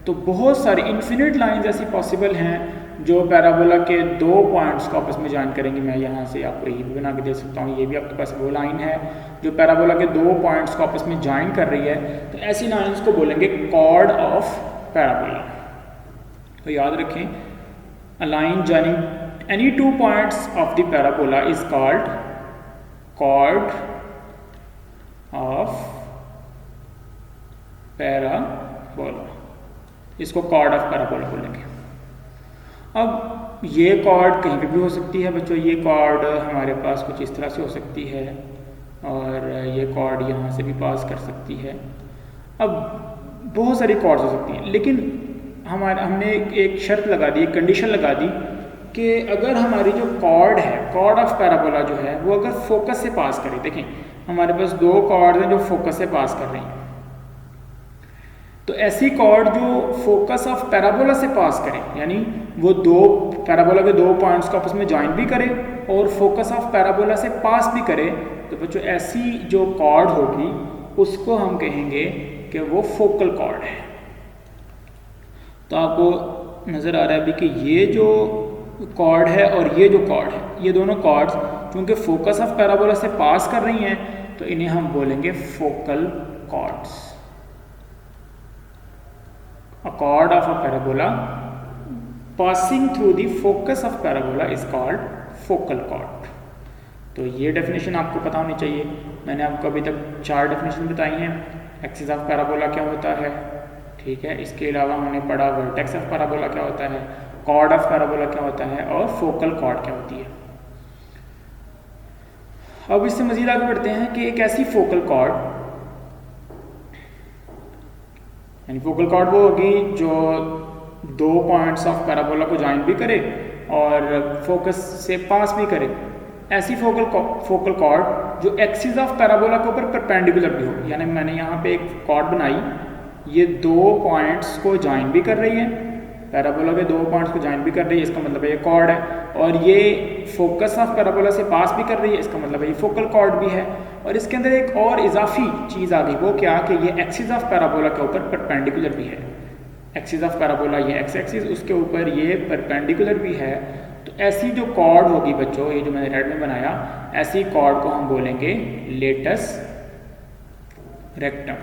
[SPEAKER 1] तो बहुत सारी इन्फिनिट लाइंस ऐसी पॉसिबल हैं जो पैराबोला के दो पॉइंट्स को आपस में ज्वाइन करेंगे। मैं यहाँ से आपको ये भी बना के दे सकता हूँ, ये भी आपके पास वो लाइन है जो पैराबोला के दो पॉइंट्स को आपस में ज्वाइन कर रही है। तो ऐसी लाइन्स को बोलेंगे कॉर्ड ऑफ पैराबोला। तो याद रखें, a line joining any two points of the parabola is called chord of parabola. इसको कॉर्ड ऑफ पैराबोला बोलेंगे। अब ये कॉर्ड कहीं पे भी हो सकती है बच्चों, ये कॉर्ड हमारे पास कुछ इस तरह से हो सकती है और ये कॉर्ड यहाँ से भी पास कर सकती है। अब बहुत सारी कॉर्ड्स हो सकती हैं, लेकिन हमने एक शर्त लगा दी, एक कंडीशन लगा दी कि अगर हमारी जो कॉर्ड है, कॉर्ड ऑफ पैराबोला जो है, वो अगर फोकस से पास करे। देखें हमारे पास दो कॉर्ड हैं जो फोकस से पास कर रही हैं, तो ऐसी कॉर्ड जो फोकस ऑफ पैराबोला से पास करे, यानी वो दो पैराबोला के दो पॉइंट्स को आपस में ज्वाइन भी करे और फोकस ऑफ पैराबोला से पास भी करे, तो बच्चों ऐसी जो कॉर्ड होगी उसको हम कहेंगे कि वो फोकल कॉर्ड है। तो आपको नज़र आ रहा है अभी कि ये जो कॉर्ड है और ये जो कॉर्ड है, ये दोनों कॉर्ड्स चूँकि फोकस ऑफ पैराबोला से पास कर रही हैं, तो इन्हें हम बोलेंगे focal chords. A chord of a parabola passing through the focus of parabola is called focal chord। तो ये डेफिनेशन आपको पता होनी चाहिए। मैंने आपको अभी तक 4 डेफिनेशन बताई हैं। एक्सिस ऑफ पैराबोला क्या होता है, ठीक है, इसके अलावा हमने पढ़ा वर्टेक्स ऑफ पैराबोला क्या होता है, कॉर्ड ऑफ पैराबोला क्या होता है और फोकल कॉर्ड क्या होती है। अब इससे मज़ीद आगे बढ़ते हैं कि एक ऐसी फोकल कॉर्ड, यानी फोकल कॉर्ड वो होगी जो दो पॉइंट्स ऑफ पैराबोला को ज्वाइन भी करे और फोकस से पास भी करे। ऐसी फोकल कॉर्ड जो एक्सिस ऑफ पैराबोला के ऊपर परपेंडिकुलर भी हो, यानी मैंने यहाँ पे एक कॉर्ड बनाई, ये दो पॉइंट्स को ज्वाइन भी कर रही है, पैराबोला के दो पॉइंट्स को ज्वाइन भी कर रही है, इसका मतलब है ये कॉर्ड है, और ये फोकस ऑफ पैराबोला से पास भी कर रही है, इसका मतलब है ये फोकल कॉर्ड भी है। और इसके अंदर एक और इजाफी चीज़ आ गई, वो क्या कि ये एक्सिस ऑफ पैराबोला के ऊपर परपेंडिकुलर भी है। एक्सिस ऑफ पैराबोला ये एक्स एक्सिस, उसके ऊपर ये परपेंडिकुलर भी है। तो ऐसी जो कॉर्ड होगी बच्चों, ये जो मैंने रेड में बनाया, ऐसी कॉर्ड को हम बोलेंगे लेटस रेक्टम।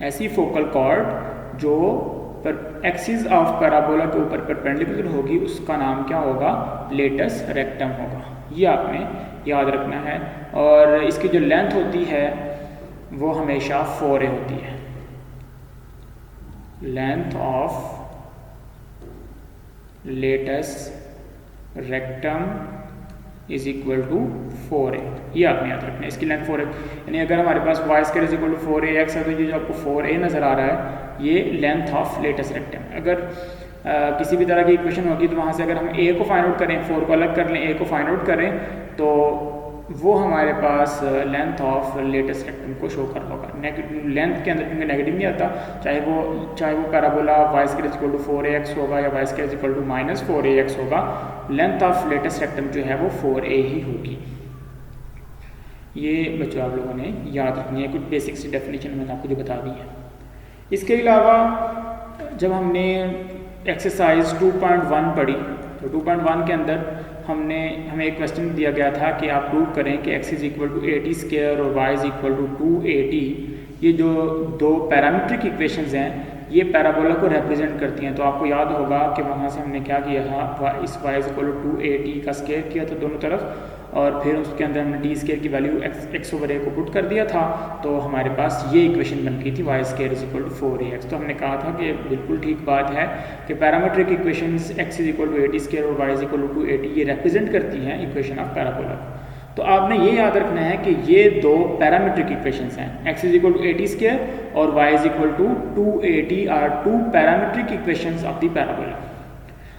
[SPEAKER 1] ऐसी फोकल कॉर्ड जो एक्सिस ऑफ पैराबोला के ऊपर परपेंडिकुलर होगी, उसका नाम क्या होगा, लेटस रेक्टम होगा। ये आपने याद रखना है। और इसकी जो लेंथ होती है वो हमेशा 4a होती है। Length of latus rectum is equal to 4a, ये आपने याद रखना है। इसकी लेंथ 4a, यानी अगर हमारे पास y square is equal to 4ax है, तो ये जो आपको 4a नज़र आ रहा है ये लेंथ ऑफ लेटस रेक्टम। अगर किसी भी तरह की इक्वेशन होगी तो वहाँ से अगर हम a को फाइंड आउट करें, 4 को अलग कर लें, a को फाइंड आउट करें, तो वो हमारे पास लेंथ ऑफ लेटस रेक्टम को शो कर होगा। लेंथ के अंदर क्योंकि नेगेटिव नहीं आता, चाहे वो parabola y square is equal to 4ax होगा या y square is equal to -4ax होगा, लेंथ ऑफ लेटस रेक्टम जो है वो 4a ही होगी। ये बच्चों आप लोगों ने याद रखनी है, कुछ बेसिक सी डेफिनेशन मैंने आपको जो बता दी है। इसके अलावा जब हमने एक्सरसाइज 2.1 पढ़ी, तो 2.1 के अंदर हमें एक क्वेश्चन दिया गया था कि आप प्रूव करें कि x is equal to 80 square और y इज इक्वल टू 280, ये जो दो पैरामीट्रिक इक्वेशंस हैं ये पैराबोला को रिप्रेजेंट करती हैं। तो आपको याद होगा कि वहाँ से हमने क्या किया था, इस y इज इक्वल टू 280 का स्क्वायर किया था दोनों तरफ, और फिर उसके अंदर हमने डी स्क्वायर की वैल्यू x ओवर a को पुट कर दिया था, तो हमारे पास ये इक्वेशन बन गई थी y square is equal to 4ax। तो हमने कहा था कि बिल्कुल ठीक बात है कि parametric equations x is equal to 80 square और y इज इक्वल टू 280 ये रिप्रेजेंट करती हैं इक्वेशन ऑफ पैराबोला। तो आपने ये याद रखना है कि ये दो पैरामीट्रिक इक्वेशंस हैं, x is equal to 80 square और y is equal to 280 are two parametric equations of the parabola.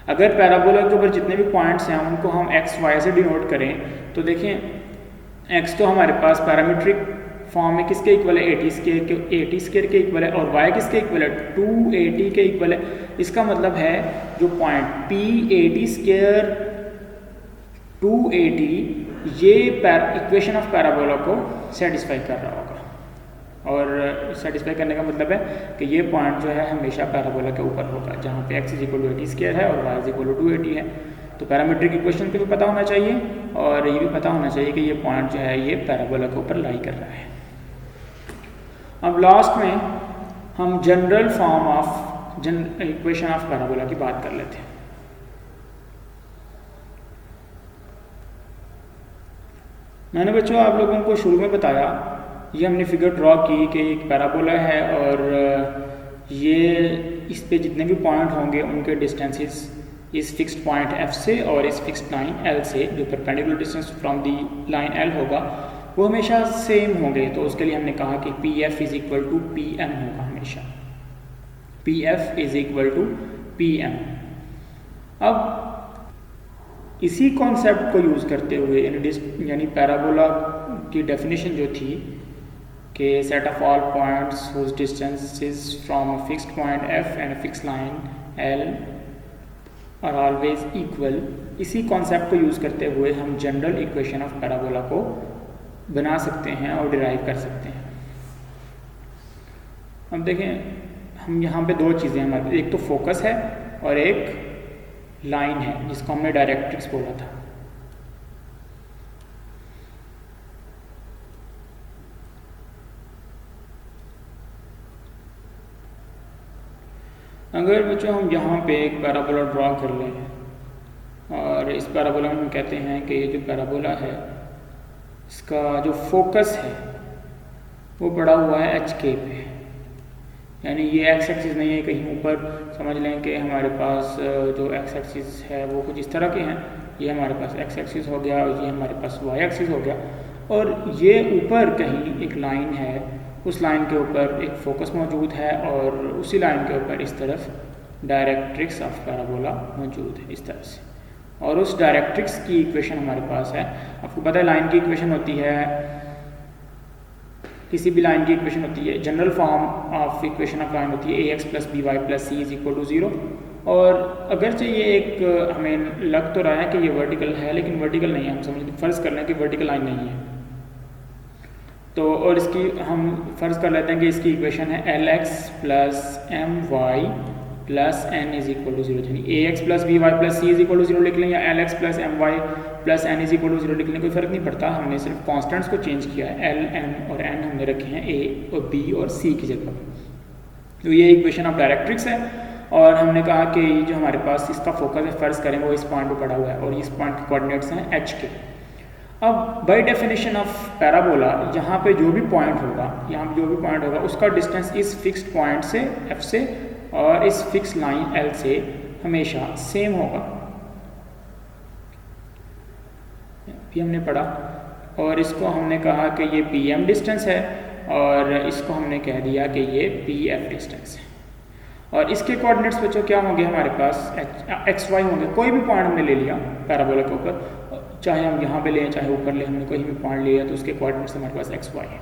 [SPEAKER 1] अगर पैराबोला के ऊपर जितने भी पॉइंट्स हैं उनको हम x y से डिनोट करें, तो देखें x तो हमारे पास पैरामीट्रिक फॉर्म में किसके इक्वल है, 80 स्क्वायर के इक्वल है, और y किसके इक्वल है, 280 के इक्वल है। इसका मतलब है जो पॉइंट P 80 स्क्वायर 280 ये इक्वेशन ऑफ पैराबोला को सेटिस्फाई कर रहा होगा। और सेटिस्फाई करने का मतलब है कि ये पॉइंट जो है हमेशा पैराबोला के ऊपर होगा, जहाँ पे x is equal to 80 square है और y इज इक्वल टू 280 है। तो पैरामीट्रिक इक्वेशन को भी पता होना चाहिए और ये भी पता होना चाहिए कि ये पॉइंट जो है ये पैराबोला के ऊपर लाई कर रहा है। अब लास्ट में हम general form of equation of parabola की बात कर लेते हैं। मैंने बच्चों आप लोगों को शुरू में बताया, ये हमने फिगर ड्रॉ की कि एक पैराबोला है और ये इस पे जितने भी पॉइंट होंगे उनके डिस्टेंसेस इस फिक्स्ड पॉइंट F से और इस फिक्स्ड लाइन L से, जो perpendicular distance from the line L होगा वो हमेशा सेम होंगे। तो उसके लिए हमने कहा कि PF is equal to PM होगा, हमेशा PF is equal to PM। अब इसी कॉन्सेप्ट को यूज़ करते हुए यानी पैराबोला की डेफिनेशन जो थी कि set of all points whose distances from a fixed point F and a fixed line L are always equal, इसी कॉन्सेप्ट को यूज़ करते हुए हम जनरल इक्वेशन ऑफ पैराबोला को बना सकते हैं और डिराइव कर सकते हैं। अब देखें हम यहाँ पे दो चीज़ें हमारे, एक तो फोकस है और एक लाइन है जिसको हमने डायरेक्ट्रिक्स बोला था। अगर बच्चों हम यहाँ पे एक पैराबोला ड्रॉ कर लें और इस पैराबोला में हम कहते हैं कि ये जो पैराबोला है इसका जो फोकस है वो पड़ा हुआ है HK पे, यानी ये एक्स एक्सिस नहीं है कहीं ऊपर, समझ लें कि हमारे पास जो एक्स एक्सिस है वो कुछ इस तरह के हैं, ये हमारे पास एक्स एक्सिस हो गया और ये हमारे पास वाई एक्सिस हो गया, और ये ऊपर कहीं एक लाइन है, उस लाइन के ऊपर एक फोकस मौजूद है और उसी लाइन के ऊपर इस तरफ डायरेक्ट्रिक्स ऑफ पैराबोला मौजूद है इस तरह से, और उस डायरेक्ट्रिक्स की इक्वेशन हमारे पास है। आपको पता है लाइन की इक्वेशन होती है, किसी भी लाइन की इक्वेशन होती है, general form of equation of line होती है ax plus b y plus c is equal to 0। और अगरचे ये एक हमें लग तो रहा है कि ये वर्टिकल है, लेकिन वर्टिकल नहीं है, हम समझ फर्ज कर लें कि वर्टिकल लाइन नहीं है। तो और इसकी हम फर्ज कर लेते हैं कि इसकी इक्वेशन है lx plus m y plus n is equal to 0, यानी ax plus b y plus c is equal to 0 लिख लें या lx plus m y plus n is equal to 0 लिख लें, कोई फ़र्क नहीं पड़ता। हमने सिर्फ कॉन्स्टेंट्स को चेंज किया है, एल एम और एन हमने रखे हैं a और b और c की जगह। तो ये इक्वेशन ऑफ डायरेक्ट्रिक्स है और हमने कहा कि जो हमारे पास इसका फोकस है, फ़र्ज करें वो इस पॉइंट पर पड़ा हुआ है और इस पॉइंट के कोऑर्डिनेट्स हैं HK। अब बाय डेफिनेशन ऑफ पैराबोला यहाँ पे जो भी पॉइंट होगा, यहाँ पे जो भी पॉइंट होगा उसका डिस्टेंस इस फिक्स्ड पॉइंट से F से और इस फिक्स लाइन L से हमेशा सेम होगा, भी हमने पढ़ा। और इसको हमने कहा कि ये PM डिस्टेंस है और इसको हमने कह दिया कि ये PF डिस्टेंस है। और इसके कोऑर्डिनेट्स बच्चों क्या होंगे हमारे पास, XY होंगे। कोई भी पॉइंट हमने ले लिया पैराबोला के ऊपर, चाहे हम यहाँ पे लें चाहे ऊपर लें, हमने कोई भी पॉइंट लिया तो उसके कोऑर्डिनेट्स हमारे पास XY है।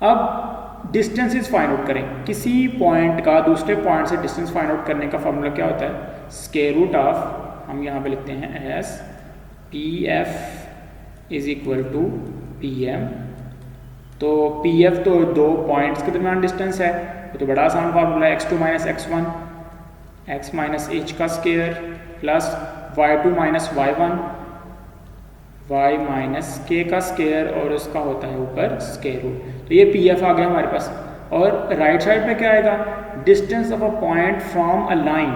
[SPEAKER 1] अब डिस्टेंसेस फाइंड आउट करें, किसी पॉइंट का दूसरे पॉइंट से डिस्टेंस फाइंड आउट करने का फॉर्मूला क्या होता है, स्क्वायर रूट ऑफ, हम यहाँ पे लिखते हैं as PF is equal to PM। तो PF तो दो पॉइंट्स के दरमियान डिस्टेंस है, तो बड़ा आसान फार्मूला है x2 minus x1 x minus h का square plus y2 minus y1 y minus k का स्क्वायर और उसका होता है ऊपर स्क्वायर रूट। तो ये PF आ गया हमारे पास। और राइट साइड में क्या आएगा, distance of a point from a line.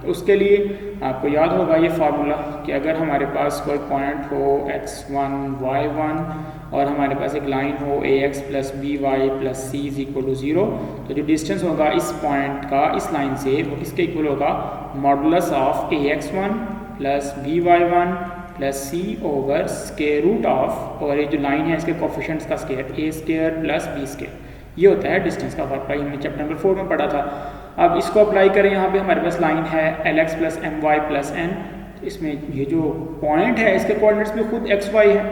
[SPEAKER 1] तो उसके लिए आपको याद होगा ये फार्मूला कि अगर हमारे पास कोई पॉइंट हो x1 y1 और हमारे पास एक लाइन हो ax plus b y plus c is equal to 0, तो जो डिस्टेंस होगा इस पॉइंट का इस लाइन से वो किसके इक्वल होगा, modulus of ax1 plus b y one plus c over square root of, और ये जो लाइन है इसके कोफिशिएंट्स का square a square plus b square, ये होता है डिस्टेंस का फार्मूला, हमने चैप्टर नंबर 4 में पढ़ा था। अब इसको अप्लाई करें, यहाँ पे हमारे पास लाइन है lx plus m y plus n, इसमें ये जो पॉइंट है इसके कोऑर्डिनेट्स भी खुद xy है,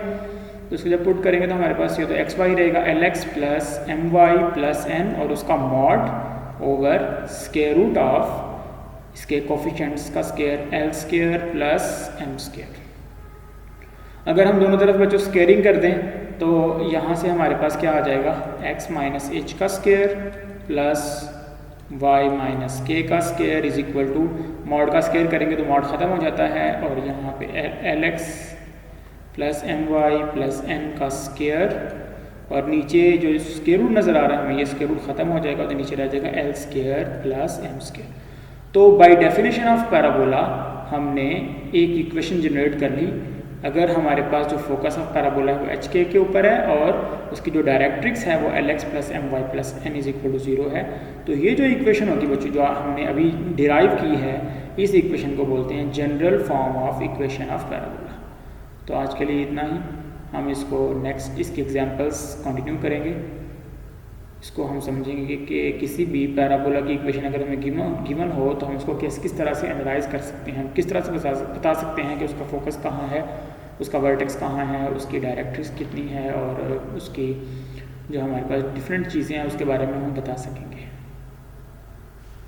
[SPEAKER 1] तो इसको जब पुट करेंगे तो हमारे पास ये तो xy रहेगा lx plus m y plus n और उसका mod over square root of इसके कोफिशिएंट्स का square l square plus m square. अगर हम दोनों तरफ बच्चों स्क्वायरिंग कर दें तो यहाँ से हमारे पास क्या आ जाएगा, x माइनस एच का square plus y minus k का square is equal to, mod का स्क्वायर करेंगे तो मॉड ख़त्म हो जाता है, और यहाँ पे lx plus my plus n का स्क्वायर, और नीचे जो स्क्वायर रूट नज़र आ रहा है हमें, ये स्क्वायर रूट ख़त्म हो जाएगा तो नीचे रह जाएगा l square plus m square. तो बाय डेफिनेशन ऑफ पैराबोला हमने एक इक्वेशन जनरेट कर ली। अगर हमारे पास जो फोकस ऑफ पैराबोला है वो एच के ऊपर है और उसकी जो डायरेक्ट्रिक्स है वो l x plus m y plus n is equal to 0 है, तो ये जो इक्वेशन होगी बच्चों जो हमने अभी डिराइव की है, इस इक्वेशन को बोलते हैं general form of equation of parabola. तो आज के लिए इतना ही, हम इसको नेक्स्ट इसके एग्जाम्पल्स कंटिन्यू करेंगे। इसको हम समझेंगे कि किसी भी पैराबोला की इक्वेशन अगर हमें गिवन हो तो हम उसको किस तरह से एनालाइज कर सकते हैं, हम किस तरह से बता सकते हैं कि उसका फोकस कहाँ है, उसका वर्टेक्स कहाँ है, उसकी डायरेक्ट्रिक्स कितनी है, और उसकी जो हमारे पास डिफरेंट चीज़ें हैं उसके बारे में हम बता सकेंगे।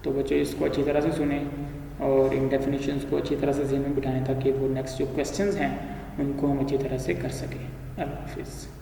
[SPEAKER 1] तो बच्चों इसको अच्छी तरह से सुने और इन डेफिनेशंस को अच्छी तरह से ज़हन में बिठाएं ताकि वो नेक्स्ट जो क्वेश्चंस हैं उनको हम अच्छी तरह से कर सकें। अल्लाह हाफिज़।